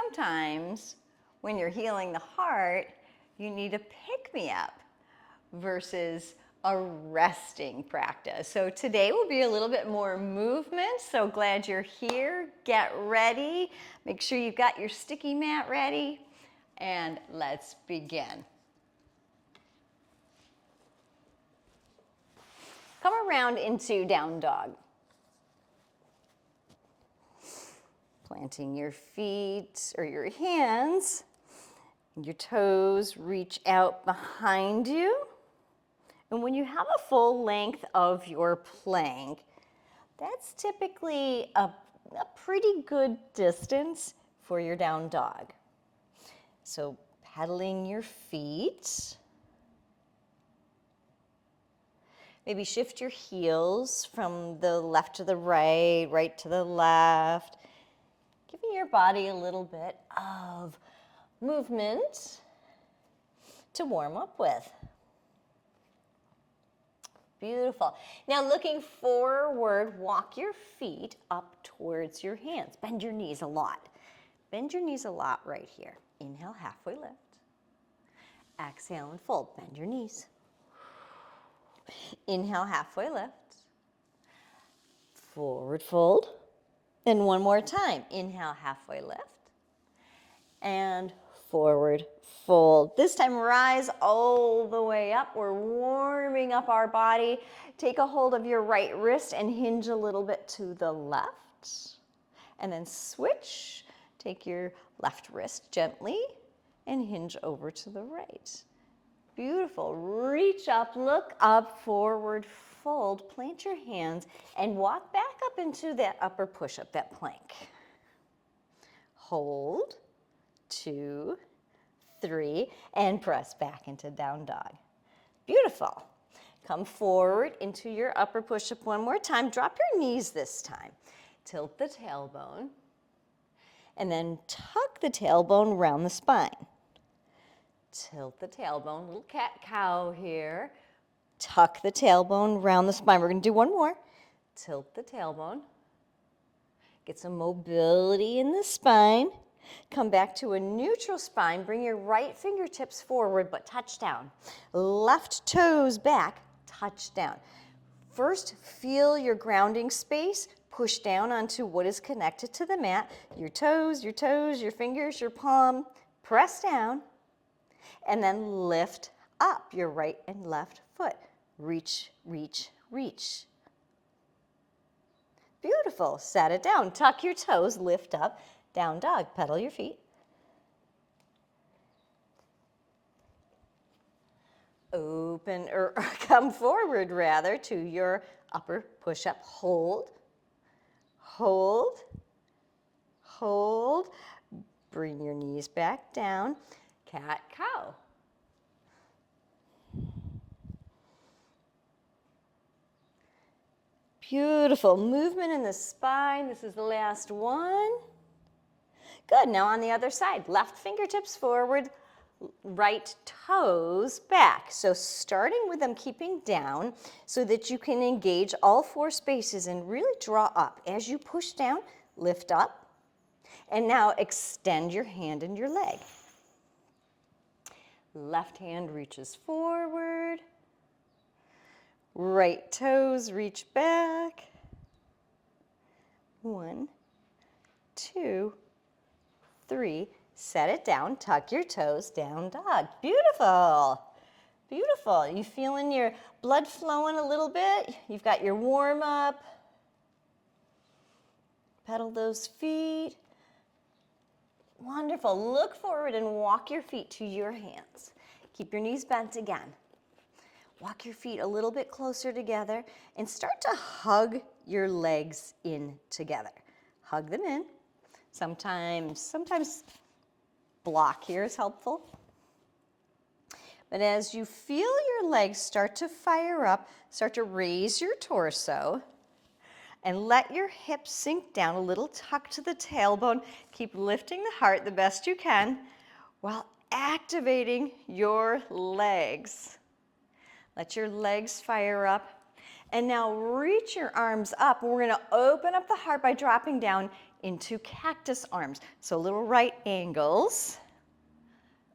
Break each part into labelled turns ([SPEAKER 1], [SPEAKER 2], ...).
[SPEAKER 1] sometimes when you're healing the heart, you need a pick-me-up versus a resting practice. So today will be a little bit more movement. So glad you're here. Get ready. Make sure you've got your sticky mat ready. And let's begin. Come around into down dog. Planting your feet or your hands, your toes reach out behind you. And when you have a full length of your plank, that's typically a pretty good distance for your down dog. So pedaling your feet. Maybe shift your heels from the left to the right, right to the left. Giving your body a little bit of movement to warm up with. Beautiful. Now looking forward, walk your feet up towards your hands. Bend your knees a lot. Bend your knees a lot right here. Inhale, halfway lift. Exhale and fold. Bend your knees. Inhale, halfway lift. Forward fold. And one more time. Inhale, halfway lift. And forward fold. This time, rise all the way up. We're warming up our body. Take a hold of your right wrist and hinge a little bit to the left. And then switch. Take your left wrist gently and hinge over to the right. Beautiful. Reach up, look up, forward fold. Plant your hands and walk back up into that upper push-up, that plank. Hold. 2, 3, and press back into down dog. Beautiful. Come forward into your upper push-up one more time. Drop your knees this time. Tilt the tailbone, and then tuck the tailbone around the spine. Tilt the tailbone, little cat-cow here. Tuck the tailbone around the spine. We're going to do one more. Tilt the tailbone. Get some mobility in the spine. Come back to a neutral spine. Bring your right fingertips forward, but touch down. Left toes back, touch down. First, feel your grounding space. Push down onto what is connected to the mat. Your toes, your fingers, your palm. Press down. And then lift up your right and left foot. Reach, reach, reach. Beautiful. Set it down. Tuck your toes, lift up. Down dog, pedal your feet. Open, or come forward rather, to your upper push-up. Hold, hold, hold. Bring your knees back down. Cat-cow. Beautiful. Movement in the spine. This is the last one. Good. Now on the other side, left fingertips forward, right toes back. So starting with them keeping down so that you can engage all four spaces and really draw up. As you push down, lift up. And now extend your hand and your leg. Left hand reaches forward. Right toes reach back. 1, 2, 3, set it down, tuck your toes, down dog. Beautiful, beautiful. You feeling your blood flowing a little bit? You've got your warm up. Pedal those feet. Wonderful. Look forward and walk your feet to your hands. Keep your knees bent again. Walk your feet a little bit closer together and start to hug your legs in together. Hug them in. Sometimes block here is helpful. But as you feel your legs start to fire up, start to raise your torso and let your hips sink down a little, tuck to the tailbone. Keep lifting the heart the best you can while activating your legs. Let your legs fire up. And now reach your arms up. We're going to open up the heart by dropping down. into cactus arms. So little right angles.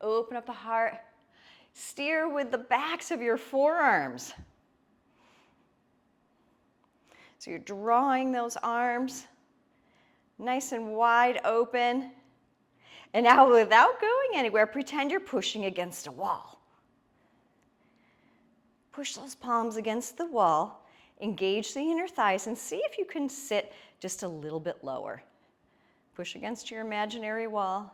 [SPEAKER 1] Open up the heart. Steer with the backs of your forearms. So you're drawing those arms nice and wide open. And now without going anywhere, pretend you're pushing against a wall. Push those palms against the wall. Engage the inner thighs and see if you can sit just a little bit lower. Push against your imaginary wall.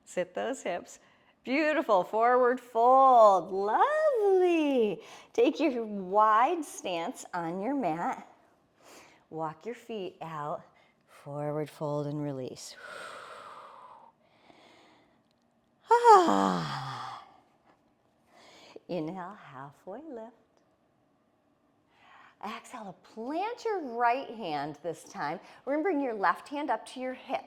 [SPEAKER 1] Sit those hips. Beautiful. Forward fold. Lovely. Take your wide stance on your mat. Walk your feet out. Forward fold and release. Ah. Inhale, halfway lift. Exhale to plant your right hand this time. We're going to bring your left hand up to your hip.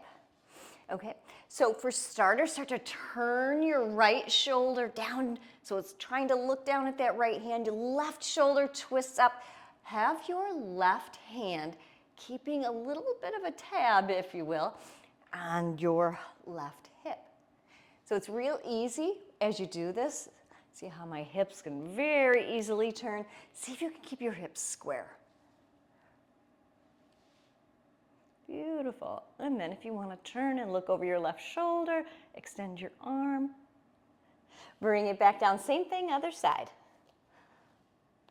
[SPEAKER 1] Okay, so for starters, start to turn your right shoulder down. So it's trying to look down at that right hand. Your left shoulder twists up. Have your left hand keeping a little bit of a tab, if you will, on your left hip. So it's real easy as you do this. See how my hips can very easily turn. See if you can keep your hips square. Beautiful. And then if you want to turn and look over your left shoulder, extend your arm. Bring it back down. Same thing, other side.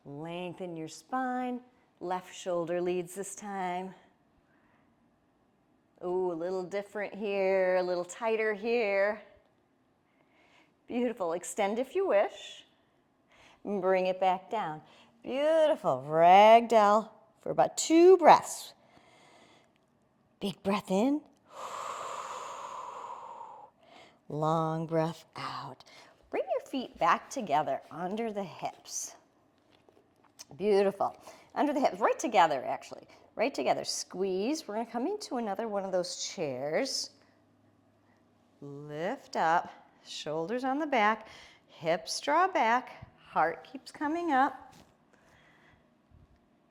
[SPEAKER 1] Lengthen your spine. Left shoulder leads this time. Ooh, a little different here, a little tighter here. Beautiful. Extend if you wish. Bring it back down. Beautiful. Ragdoll for about 2 breaths. Big breath in. Long breath out. Bring your feet back together under the hips. Beautiful. Under the hips, right together actually. Right together. Squeeze. We're going to come into another one of those chairs. Lift up. Shoulders on the back, hips draw back, heart keeps coming up.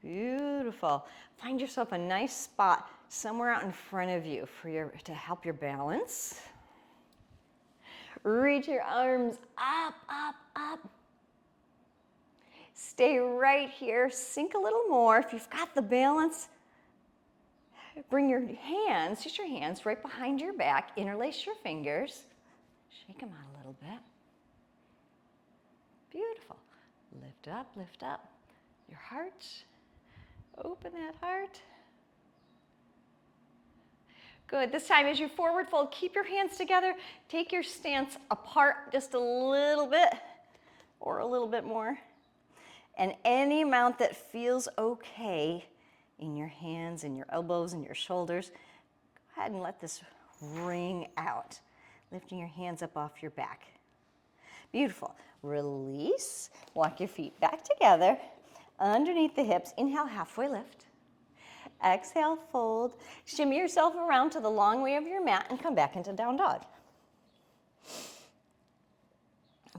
[SPEAKER 1] Beautiful. Find yourself a nice spot somewhere out in front of you to help your balance. Reach your arms up, up, up. Stay right here. Sink a little more. If you've got the balance, bring your hands, use your hands right behind your back. Interlace your fingers. Shake them out a little bit. Beautiful. Lift up. Your heart. Open that heart. Good. This time as you forward fold, keep your hands together. Take your stance apart just a little bit or a little bit more. And any amount that feels okay in your hands and your elbows and your shoulders, go ahead and let this ring out. Lifting your hands up off your back. Beautiful. Release. Walk your feet back together. Underneath the hips. Inhale, halfway lift. Exhale, fold. Shimmy yourself around to the long way of your mat and come back into down dog.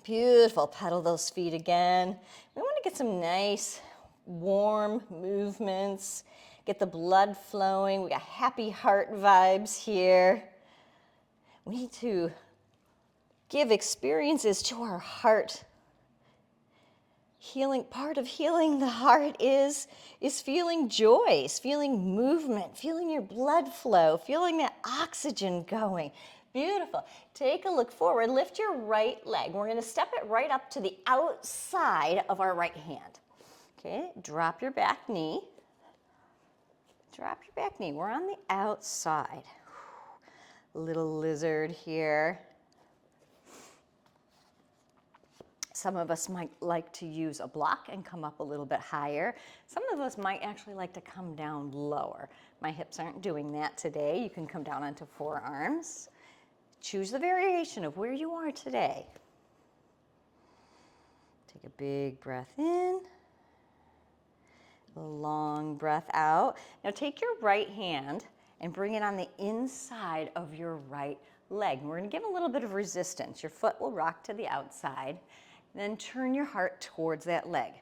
[SPEAKER 1] Beautiful. Pedal those feet again. We want to get some nice, warm movements. Get the blood flowing. We got happy heart vibes here. We need to give experiences to our heart. Healing, part of healing the heart is feeling joy, is feeling movement, feeling your blood flow, feeling that oxygen going. Beautiful. Take a look forward. Lift your right leg. We're going to step it right up to the outside of our right hand. Okay, drop your back knee. Drop your back knee. We're on the outside. Little lizard here. Some of us might like to use a block and come up a little bit higher. Some of us might actually like to come down lower. My hips aren't doing that today. You can come down onto forearms. Choose the variation of where you are today. Take a big breath in. A long breath out. Now take your right hand and bring it on the inside of your right leg. We're going to give a little bit of resistance. Your foot will rock to the outside. Then turn your heart towards that leg.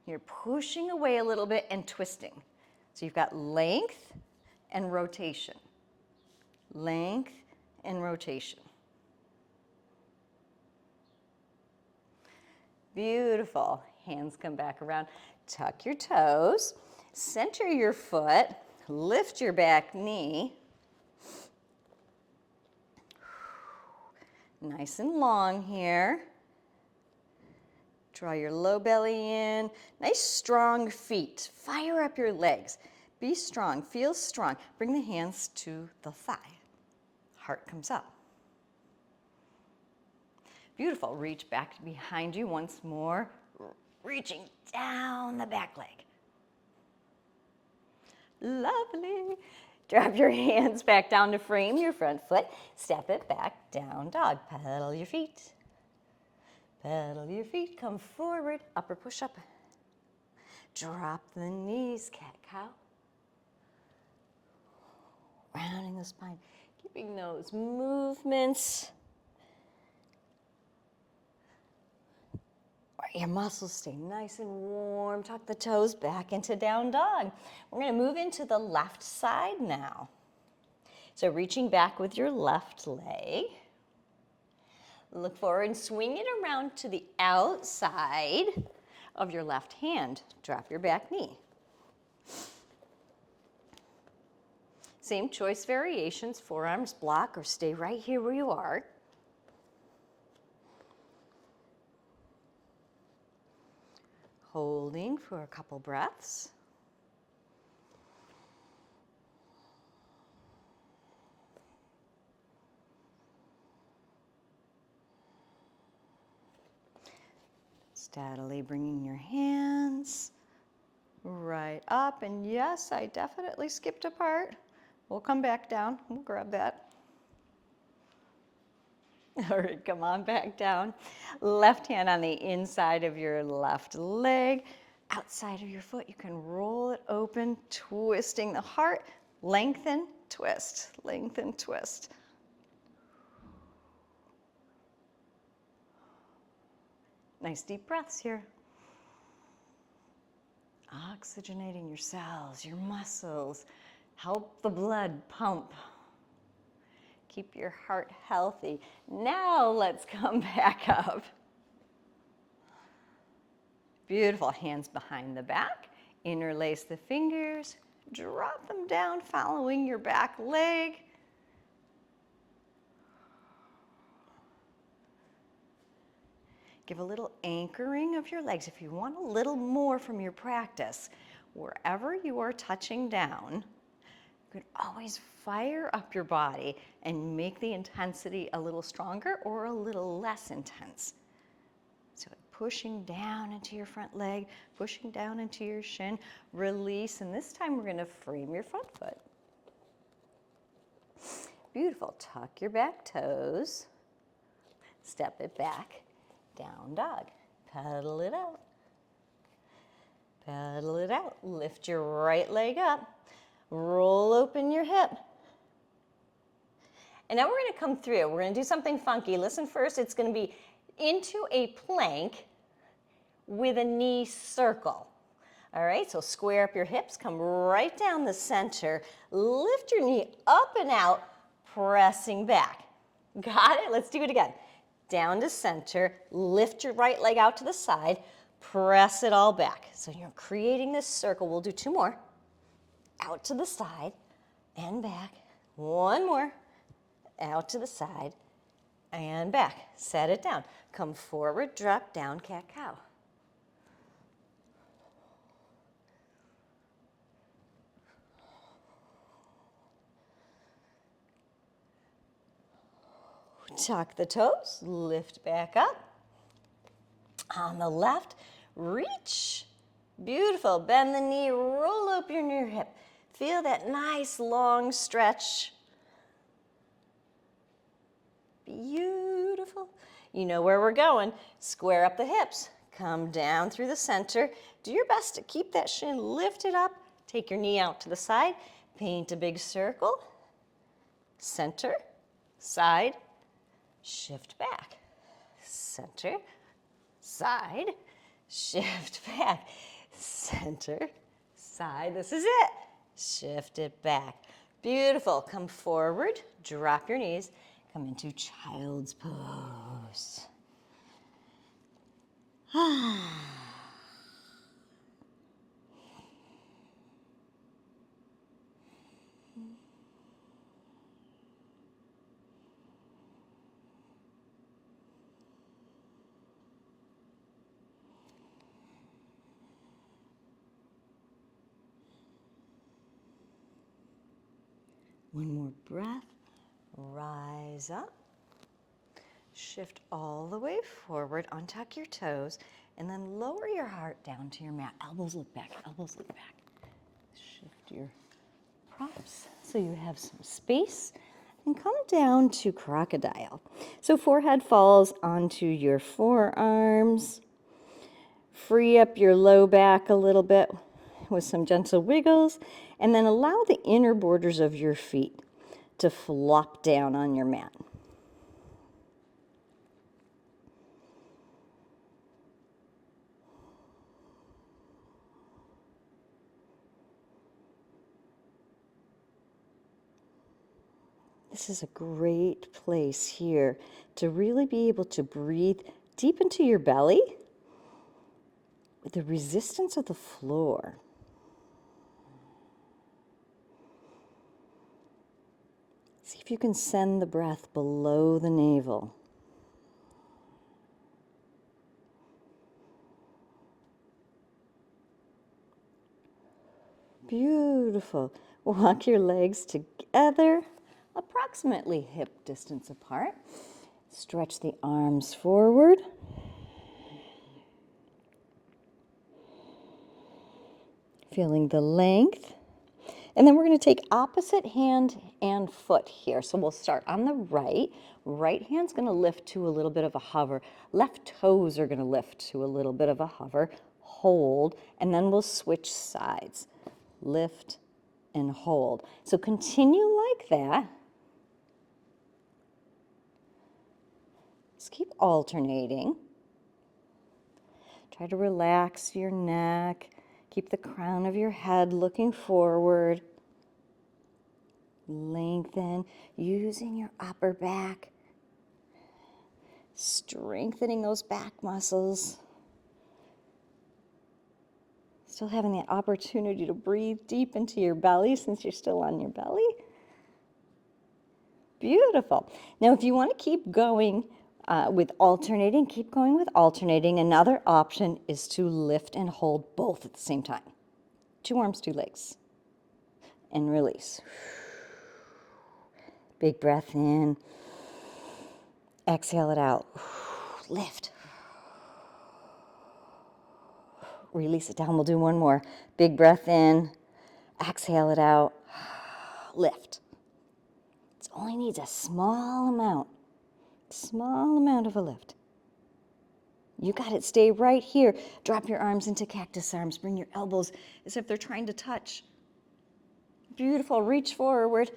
[SPEAKER 1] You're pushing away a little bit and twisting. So you've got length and rotation. length and rotation. Beautiful. Hands come back around. Tuck your toes. Center your foot. Lift your back knee. Nice and long here. Draw your low belly in. Nice strong feet. Fire up your legs. Be strong. Feel strong. Bring the hands to the thigh. Heart comes up. Beautiful. Reach back behind you once more. Reaching down the back leg. Lovely. Drop your hands back down to frame your front foot. Step it back, down dog. Pedal your feet. Pedal your feet. Come forward. Upper push up. Drop the knees. Cat cow. Rounding the spine. Keeping those movements. Your muscles stay nice and warm. Tuck the toes back into down dog. We're going to move into the left side now. So reaching back with your left leg. Look forward and swing it around to the outside of your left hand. Drop your back knee. Same choice variations, forearms block or stay right here where you are. Holding for a couple breaths. Steadily bringing your hands right up. And yes, I definitely skipped a part. We'll come back down. We'll grab that. All right, come on back down. Left hand on the inside of your left leg. Outside of your foot, you can roll it open, twisting the heart. Lengthen, twist, lengthen, twist. Nice deep breaths here. Oxygenating your cells, your muscles. Help the blood pump. Keep your heart healthy. Now let's come back up. Beautiful. Hands behind the back. Interlace the fingers. Drop them down, following your back leg. Give a little anchoring of your legs. If you want a little more from your practice, wherever you are touching down, you can always fire up your body and make the intensity a little stronger or a little less intense. So pushing down into your front leg, pushing down into your shin, release, and this time we're going to frame your front foot. Beautiful. Tuck your back toes. Step it back. Down dog. Pedal it out. Pedal it out. Lift your right leg up. Roll open your hip. And now we're going to come through. We're going to do something funky. Listen first. It's going to be into a plank with a knee circle. All right, so square up your hips. Come right down the center. Lift your knee up and out, pressing back. Got it? Let's do it again. Down to center. Lift your right leg out to the side. Press it all back. So you're creating this circle. We'll do two more. Out to the side and back. One more. Out to the side and back. Set it down. Come forward, drop down, cat-cow. Tuck the toes, lift back up. On the left, reach. Beautiful. Bend the knee, roll open your hip. Feel that nice long stretch. Beautiful. You know where we're going. Square up the hips. Come down through the center. Do your best to keep that shin lifted up. Take your knee out to the side. Paint a big circle. Center, side, shift back. Center, side, shift back. Center, side. This is it. Shift it back. Beautiful. Come forward. Drop your knees, come into child's pose. One more breath. Rise up. Shift all the way forward, untuck your toes, and then lower your heart down to your mat. Elbows look back, elbows look back. Shift your props so you have some space, and come down to crocodile. So forehead falls onto your forearms. Free up your low back a little bit with some gentle wiggles, and then allow the inner borders of your feet to flop down on your mat. This is a great place here to really be able to breathe deep into your belly with the resistance of the floor. See if you can send the breath below the navel. Beautiful. Walk your legs together, approximately hip distance apart. Stretch the arms forward. Feeling the length. And then we're going to take opposite hand and foot here. So we'll start on the right. Right hand's going to lift to a little bit of a hover. Left toes are going to lift to a little bit of a hover. Hold, and then we'll switch sides. Lift and hold. So continue like that. Just keep alternating. Try to relax your neck. Keep the crown of your head looking forward. Lengthen, using your upper back. Strengthening those back muscles. Still having the opportunity to breathe deep into your belly since you're still on your belly. Beautiful. Now, if you want to keep going with alternating, keep going with alternating. Another option is to lift and hold both at the same time. 2 arms, 2 legs. And release. Big breath in. Exhale it out. Lift. Release it down. We'll do one more. Big breath in. Exhale it out. Lift. It only needs a small amount of a lift. You got it. Stay right here. Drop your arms into cactus arms. Bring your elbows as if they're trying to touch. Beautiful. Reach forward.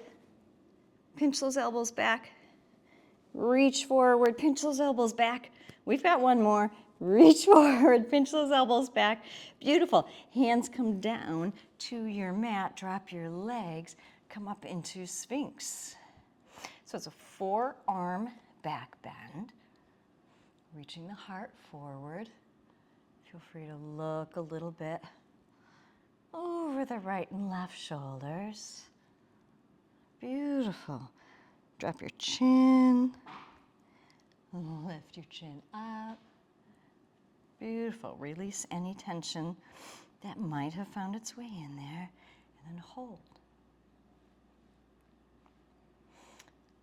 [SPEAKER 1] Pinch those elbows back. Reach forward. Pinch those elbows back. We've got one more. Reach forward. Pinch those elbows back. Beautiful. Hands come down to your mat. Drop your legs. Come up into Sphinx. So it's a 4-arm back bend. Reaching the heart forward. Feel free to look a little bit over the right and left shoulders. Beautiful. Drop your chin. Lift your chin up. Beautiful. Release any tension that might have found its way in there. And then hold.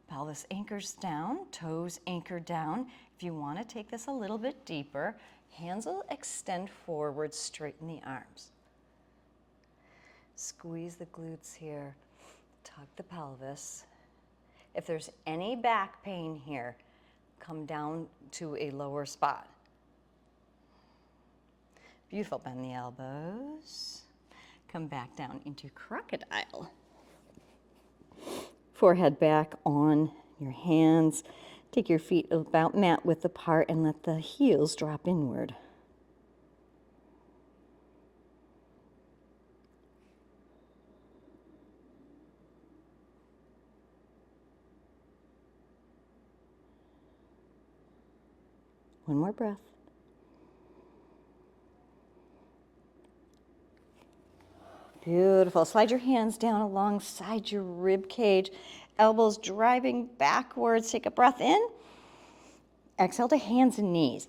[SPEAKER 1] Pelvis anchors down, toes anchor down. If you want to take this a little bit deeper, hands will extend forward, straighten the arms. Squeeze the glutes here, tuck the pelvis. If there's any back pain here, come down to a lower spot. Beautiful. Bend the elbows. Come back down into crocodile. Forehead back on your hands. Take your feet about mat width apart and let the heels drop inward. One more breath. Beautiful. Slide your hands down alongside your rib cage, elbows driving backwards. Take a breath in. Exhale to hands and knees.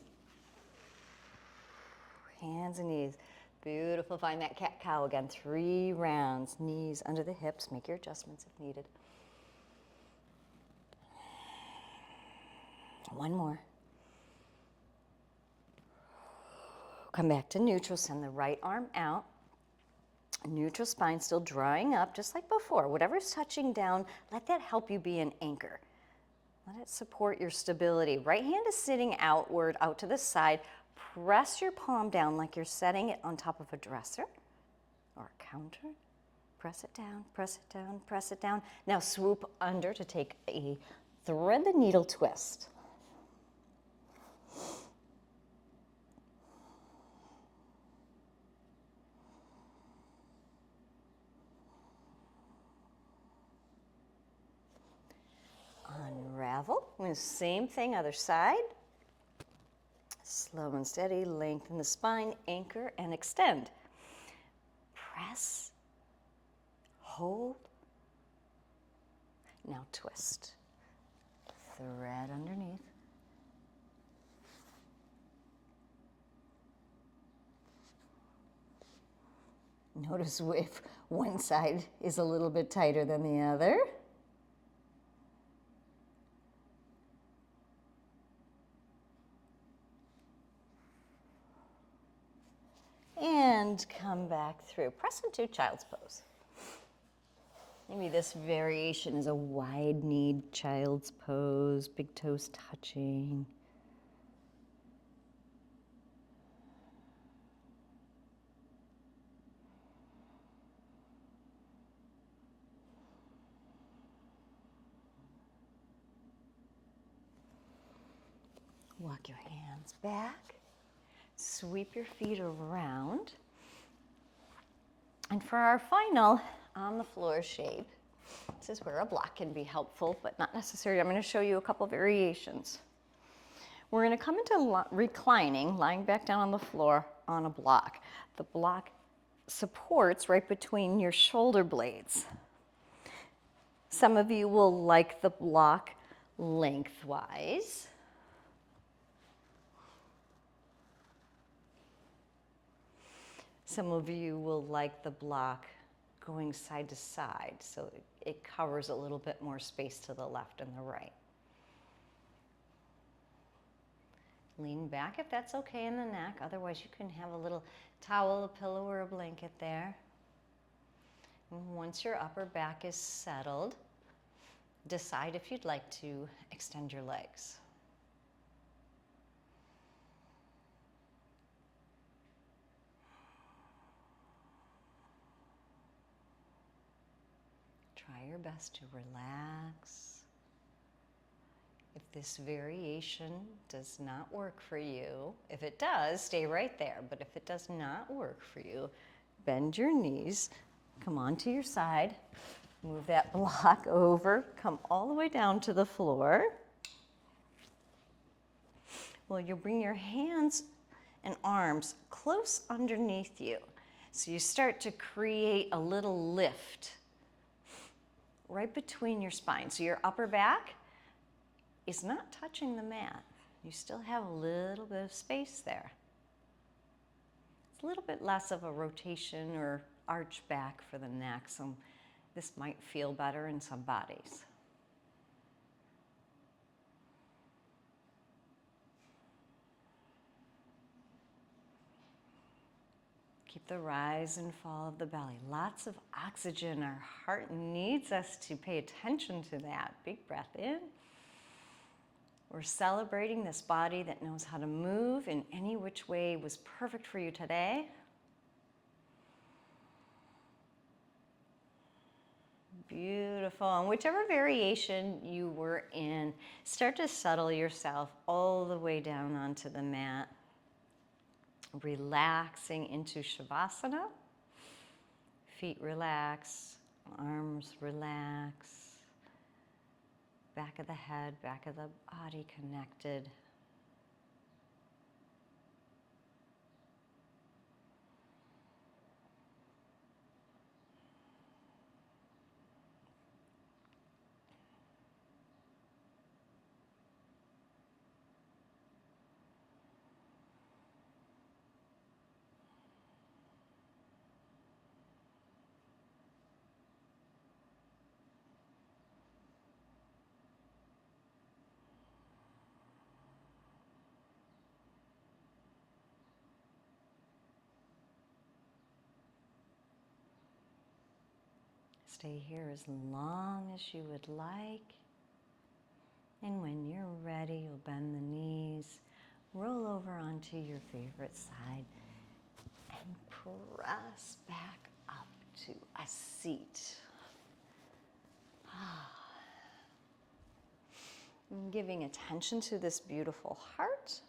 [SPEAKER 1] Hands and knees. Beautiful. Find that cat-cow again. 3 rounds. Knees under the hips. Make your adjustments if needed. One more. Come back to neutral. Send the right arm out. Neutral spine still drawing up just like before. Whatever's touching down, let that help you be an anchor. Let it support your stability. Right hand is sitting outward, out to the side. Press your palm down like you're setting it on top of a dresser or a counter. Press it down, press it down, press it down. Now swoop under to take a thread the needle twist. Unravel. Same thing, other side. Slow and steady, lengthen the spine, anchor and extend. Press, hold. Now twist. Thread underneath. Notice if one side is a little bit tighter than the other. And come back through. Press into child's pose. Maybe this variation is a wide-kneed child's pose, big toes touching. Walk your hands back. Sweep your feet around. And for our final on the floor shape, this is where a block can be helpful, but not necessary. I'm going to show you a couple variations. We're going to come into reclining, lying back down on the floor on a block. The block supports right between your shoulder blades. Some of you will like the block lengthwise. Some of you will like the block going side to side, so it covers a little bit more space to the left and the right. Lean back if that's okay in the neck. Otherwise, you can have a little towel, a pillow, or a blanket there. And once your upper back is settled, decide if you'd like to extend your legs. Try your best to relax. If this variation does not work for you, if it does, stay right there. But if it does not work for you, bend your knees, come onto your side, move that block over, come all the way down to the floor. Well, you'll bring your hands and arms close underneath you. So you start to create a little lift right between your spine. So your upper back is not touching the mat. You still have a little bit of space there. It's a little bit less of a rotation or arch back for the neck, so this might feel better in some bodies. Keep the rise and fall of the belly. Lots of oxygen. Our heart needs us to pay attention to that. Big breath in. We're celebrating this body that knows how to move in any which way was perfect for you today. Beautiful. And whichever variation you were in, start to settle yourself all the way down onto the mat. Relaxing into Shavasana. Feet relax, arms relax. Back of the head, back of the body connected. Stay here as long as you would like. And when you're ready, you'll bend the knees, roll over onto your favorite side, and press back up to a seat. And giving attention to this beautiful heart.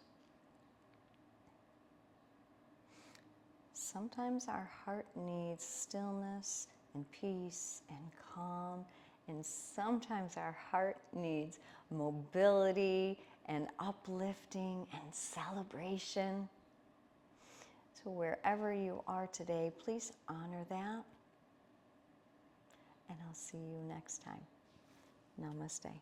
[SPEAKER 1] Sometimes our heart needs stillness and peace and calm, and sometimes our heart needs mobility and uplifting and celebration. So wherever you are today, please honor that. And I'll see you next time. Namaste.